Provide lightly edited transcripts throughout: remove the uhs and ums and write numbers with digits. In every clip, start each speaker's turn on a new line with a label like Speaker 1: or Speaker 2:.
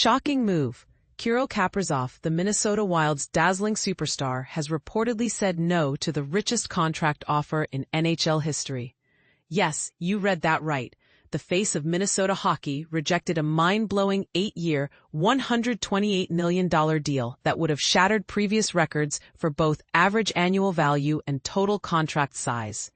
Speaker 1: Shocking move. Kirill Kaprizov, the Minnesota Wild's dazzling superstar, has reportedly said no to the richest contract offer in NHL history. Yes, you read that right. The face of Minnesota hockey rejected a mind-blowing 8-year, $128 million deal that would have shattered previous records for both average annual value and total contract size.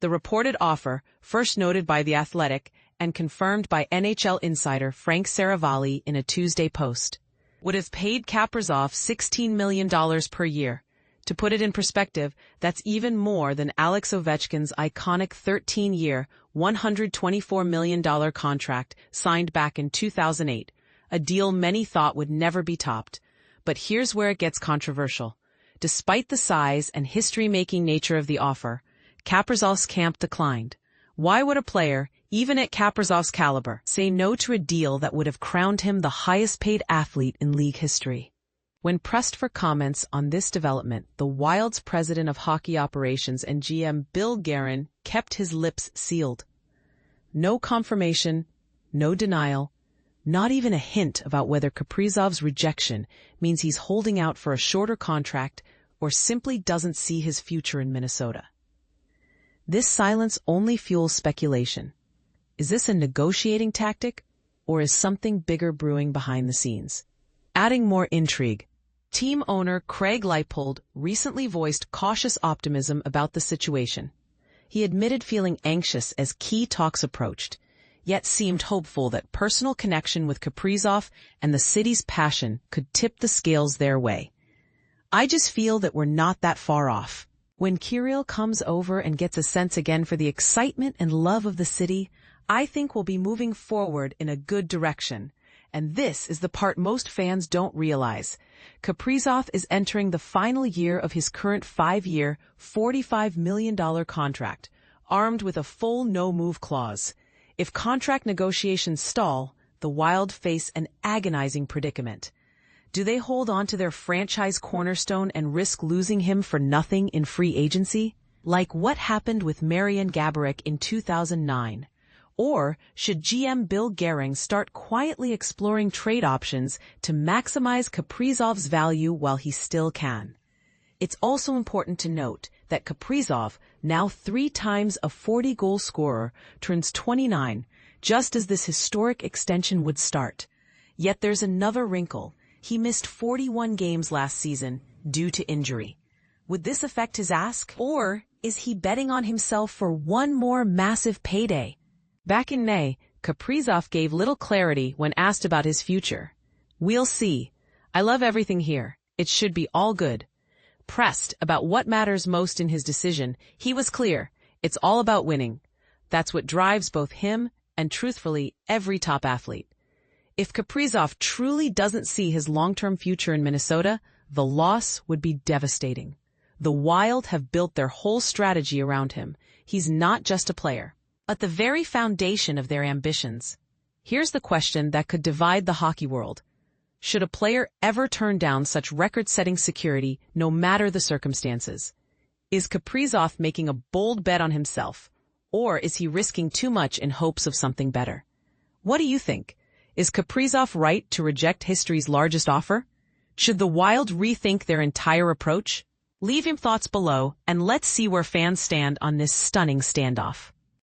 Speaker 1: The reported offer, first noted by The Athletic and confirmed by NHL insider Frank Saravalli in a Tuesday post, would have paid Kaprizov $16 million per year. To put it in perspective, that's even more than Alex Ovechkin's iconic 13-year, $124 million contract signed back in 2008, a deal many thought would never be topped. But here's where it gets controversial. Despite the size and history-making nature of the offer, Kaprizov's camp declined. Why would a player, even at Kaprizov's caliber, say no to a deal that would have crowned him the highest-paid athlete in league history? When pressed for comments on this development, the Wild's president of hockey operations and GM Bill Guerin kept his lips sealed. No confirmation, no denial, not even a hint about whether Kaprizov's rejection means he's holding out for a shorter contract or simply doesn't see his future in Minnesota. This silence only fuels speculation. Is this a negotiating tactic, or is something bigger brewing behind the scenes? Adding more intrigue, team owner Craig Leipold recently voiced cautious optimism about the situation. He admitted feeling anxious as key talks approached, yet seemed hopeful that personal connection with Kaprizov and the city's passion could tip the scales their way. I just feel that we're not that far off. When Kirill comes over and gets a sense again for the excitement and love of the city, I think we'll be moving forward in a good direction. And this is the part most fans don't realize. Kaprizov is entering the final year of his current 5-year, $45 million contract, armed with a full no-move clause. If contract negotiations stall, the Wild face an agonizing predicament. Do they hold on to their franchise cornerstone and risk losing him for nothing in free agency? Like what happened with Marian Gaborik in 2009? Or should GM Bill Guerin start quietly exploring trade options to maximize Kaprizov's value while he still can? It's also important to note that Kaprizov, now 3 times a 40-goal scorer, turns 29, just as this historic extension would start. Yet there's another wrinkle. He missed 41 games last season due to injury. Would this affect his ask? Or is he betting on himself for one more massive payday? Back in May, Kaprizov gave little clarity when asked about his future. "We'll see. I love everything here. It should be all good." Pressed about what matters most in his decision, he was clear. It's all about winning. That's what drives both him and, truthfully, every top athlete. If Kaprizov truly doesn't see his long-term future in Minnesota, the loss would be devastating. The Wild have built their whole strategy around him. He's not just a player, at the very foundation of their ambitions. Here's the question that could divide the hockey world. Should a player ever turn down such record-setting security, no matter the circumstances? Is Kaprizov making a bold bet on himself, or is he risking too much in hopes of something better? What do you think? Is Kaprizov right to reject history's largest offer? Should the Wild rethink their entire approach? Leave your thoughts below, and let's see where fans stand on this stunning standoff.